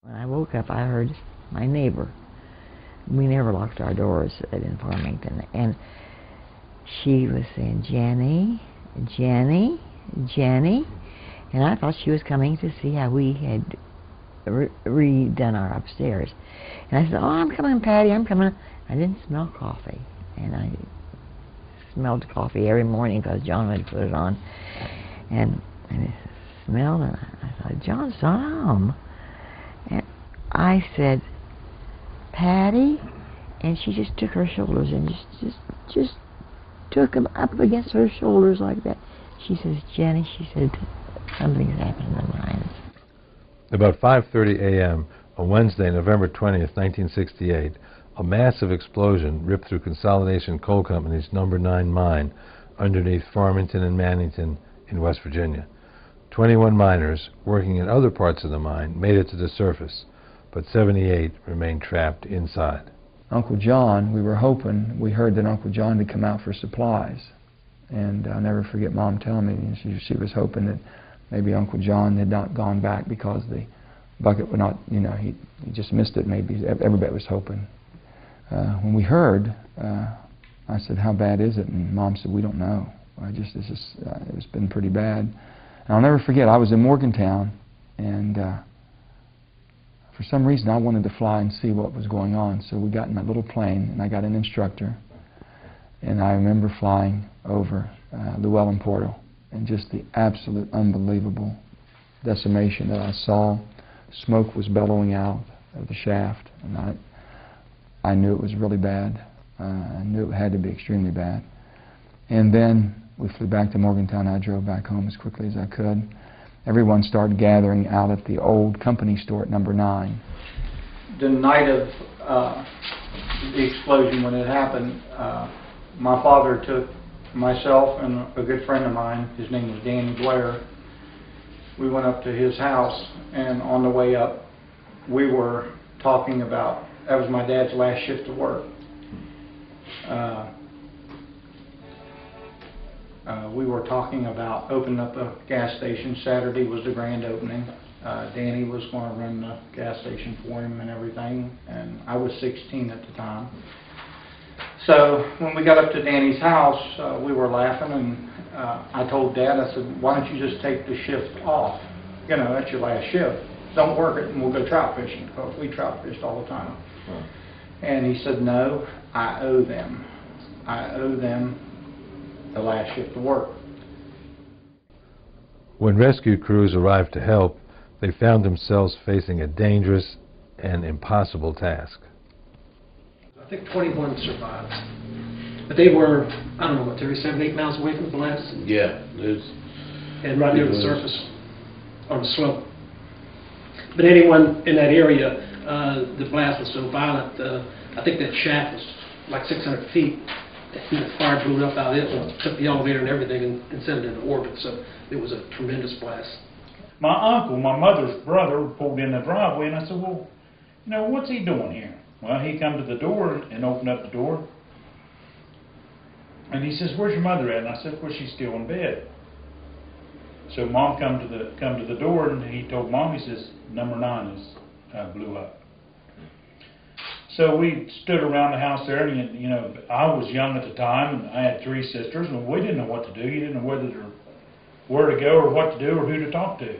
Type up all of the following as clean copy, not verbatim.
When I woke up, I heard my neighbor. We never locked our doors in Farmington, and she was saying, "Jenny, Jenny, Jenny," and I thought she was coming to see how we had redone our upstairs. And I said, "Oh, I'm coming, Patty, I'm coming." I didn't smell coffee, and I smelled coffee every morning because John would put it on. And I smelled, and I thought, John's not home. And I said, "Patty," and she just took her shoulders and just took them up against her shoulders like that. She says, "Jenny," she said, "something's happened in the mines." About 5:30 a.m. on Wednesday, November 20th, 1968, a massive explosion ripped through Consolidation Coal Company's No. 9 mine underneath Farmington and Mannington in West Virginia. 21 miners working in other parts of the mine made it to the surface, but 78 remained trapped inside. Uncle John, we heard that Uncle John had come out for supplies. And I'll never forget Mom telling me she was hoping that maybe Uncle John had not gone back because the bucket would not, he just missed it maybe. Everybody was hoping. When we heard, I said, "How bad is it?" And Mom said, "We don't know. It's been pretty bad." And I'll never forget, I was in Morgantown, and for some reason I wanted to fly and see what was going on. So we got in my little plane, and I got an instructor. And I remember flying over Llewellyn Portal, and just the absolute unbelievable decimation that I saw. Smoke was bellowing out of the shaft, and I knew it was really bad. I knew it had to be extremely bad. And then we flew back to Morgantown. I drove back home as quickly as I could. Everyone started gathering out at the old company store at No. 9. The night of the explosion, when it happened, my father took myself and a good friend of mine, his name was Danny Blair. We went up to his house, and on the way up, we were talking about, that was my dad's last shift of work. We were talking about opening up a gas station. Saturday was the grand opening. Danny was going to run the gas station for him and everything, and I was 16 at the time. So when we got up to Danny's house, we were laughing, and I told Dad, I said, "Why don't you just take the shift off? That's your last shift. Don't work it, and we'll go trout fishing," because we trout fished all the time. And he said, "No, I owe them. I owe them the last shift of work." When rescue crews arrived to help, they found themselves facing a dangerous and impossible task. I think 21 survived. But they were, I don't know, what, 37, 8 miles away from the blast? Yeah. And right near the surface, on the slope. But anyone in that area, the blast was so violent, I think that shaft was like 600 feet. And the fire blew up out of it and took the elevator and everything and sent it into orbit. So it was a tremendous blast. My uncle, my mother's brother, pulled in the driveway, and I said, "Well, what's he doing here?" Well, he come to the door and opened up the door. And he says, "Where's your mother at?" And I said, "Well, she's still in bed." So Mom come to the door, and he told Mom, he says, "No. 9 is blew up." So we stood around the house there, and I was young at the time, and I had 3 sisters, and we didn't know what to do. You didn't know where to go or what to do or who to talk to.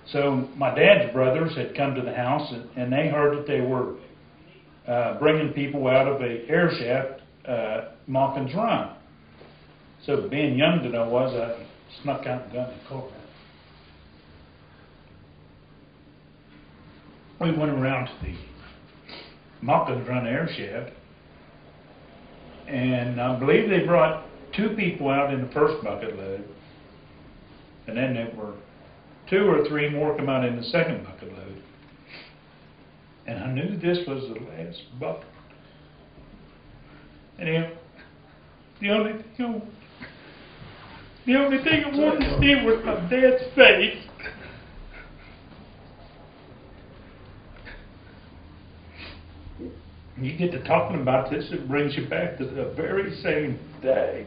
So my dad's brothers had come to the house, and they heard that they were bringing people out of a air shaft, Malkin's Run. So being young that I was, I snuck out and got in the car. We went around to the Malkin's Run air shaft, and I believe they brought 2 people out in the first bucket load, and then there were 2 or 3 more come out in the second bucket load. And I knew this was the last bucket. And the only thing I wanted to see was my dad's face. You get to talking about this, it brings you back to the very same day.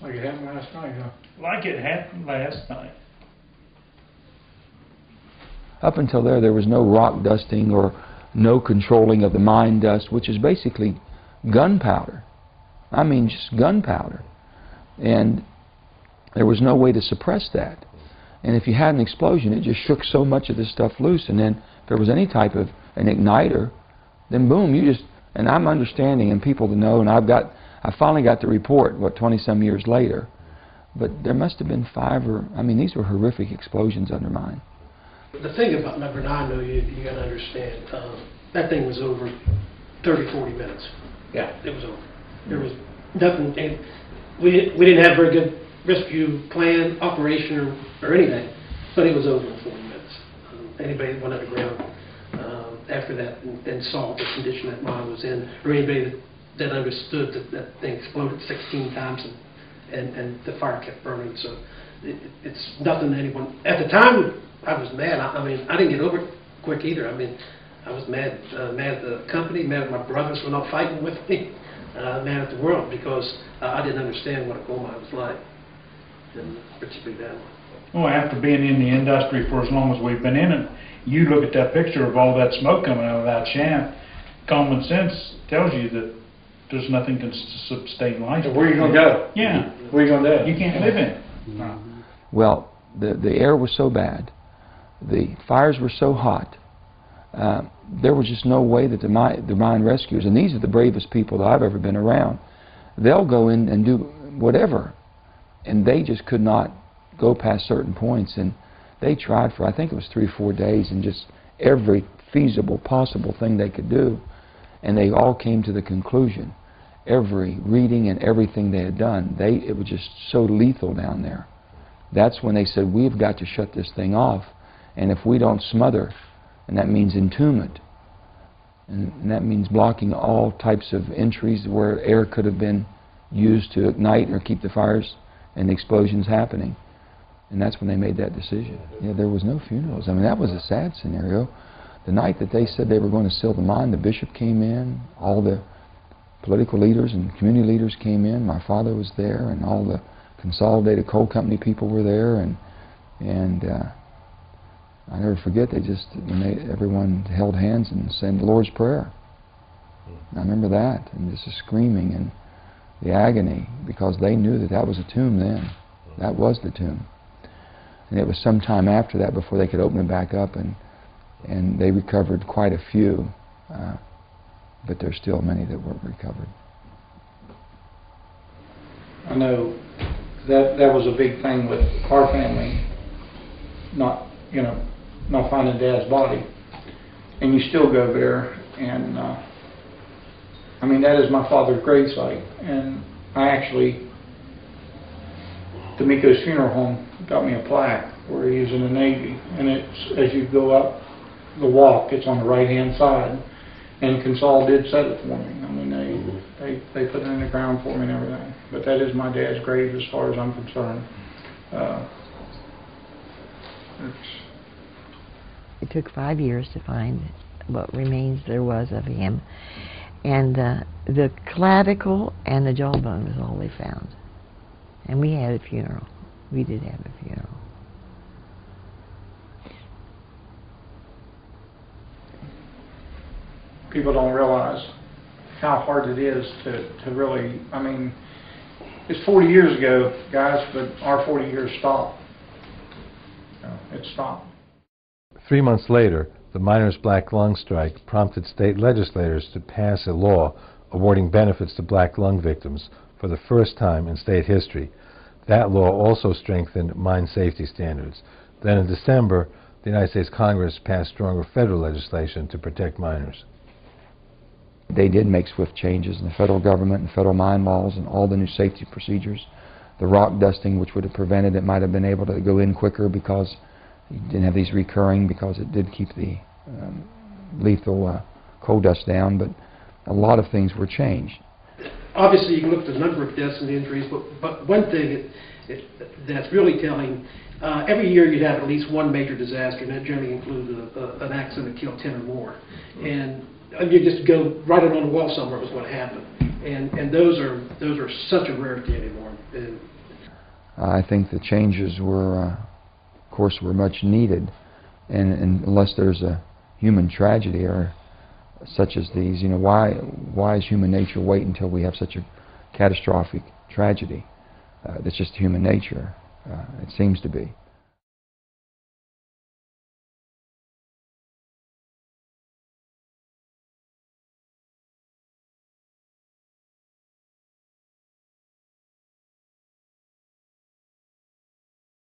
Like it happened last night, huh? Like it happened last night. Up until there was no rock dusting or no controlling of the mine dust, which is basically gunpowder. I mean, just gunpowder. And there was no way to suppress that. And if you had an explosion, it just shook so much of this stuff loose. And then if there was any type of an igniter, then boom, you just, and I'm understanding and people to know, and I finally got the report, 20-some years later. But there must have been 5 or, I mean, these were horrific explosions under mine. The thing about number 9, though, you got to understand, that thing was over 30, 40 minutes. Yeah. It was over. There was nothing, and we didn't have a very good rescue plan, operation, or anything, but it was over in 40 minutes. Anybody that went underground after that and saw the condition that mine was in, or anybody that understood that that thing exploded 16 times and the fire kept burning. So it's nothing anyone, at the time, I was mad. I mean, I didn't get over it quick either. I mean, I was mad at the company, mad at my brothers for not fighting with me, mad at the world because I didn't understand what a coal mine was like, and particularly that one. Well, after being in the industry for as long as we've been in it, you look at that picture of all that smoke coming out of that shaft, common sense tells you that there's nothing to sustain life. So where are you going to go? Yeah. Where are you going to go? You can't live in it. No. Well, the air was so bad, the fires were so hot, there was just no way that the mine rescuers, and these are the bravest people that I've ever been around, they'll go in and do whatever, and they just could not go past certain points, and they tried for, I think it was 3 or 4 days, and just every feasible, possible thing they could do, and they all came to the conclusion, every reading and everything they had done, it was just so lethal down there. That's when they said, we've got to shut this thing off, and if we don't smother, and that means entombment, and that means blocking all types of entries where air could have been used to ignite or keep the fires and the explosions happening. And that's when they made that decision. Yeah, there was no funerals. I mean, that was a sad scenario. The night that they said they were going to seal the mine, the bishop came in, all the political leaders and community leaders came in. My father was there, and all the Consolidated Coal Company people were there, and I never forget, everyone held hands and said the Lord's Prayer. I remember that, and just the screaming and the agony, because they knew that was a tomb then. That was the tomb. And it was some time after that before they could open it back up, and they recovered quite a few, but there's still many that weren't recovered. I know that was a big thing with our family, not finding Dad's body. And you still go there, and I mean, that is my father's gravesite. And I actually, D'Amico's funeral home got me a plaque where he was in the Navy, and it's, as you go up the walk, it's on the right-hand side, and Consol did set it for me. I mean, they put it in the ground for me and everything. But that is my dad's grave as far as I'm concerned. It took 5 years to find what remains there was of him, and the clavicle and the jawbone was all they found. And we had a funeral. We did have a funeral. People don't realize how hard it is to really, I mean, it's 40 years ago, guys, but our 40 years stopped. It stopped. 3 months later, the miners' black lung strike prompted state legislators to pass a law awarding benefits to black lung victims for the first time in state history. That law also strengthened mine safety standards. Then in December, the United States Congress passed stronger federal legislation to protect miners. They did make swift changes in the federal government and federal mine laws and all the new safety procedures. The rock dusting, which would have prevented it, might have been able to go in quicker because you didn't have these recurring, because it did keep the lethal coal dust down, but a lot of things were changed. Obviously, you can look at the number of deaths and injuries, but one thing that's really telling, every year you'd have at least one major disaster, and that generally includes an accident that killed 10 or more. And you just go write it on the wall somewhere was what happened. And those are such a rarity anymore. I think the changes were, of course, were much needed, And unless there's a human tragedy or such as these, you know, why is human nature wait until we have such a catastrophic tragedy? That's just human nature. It seems to be.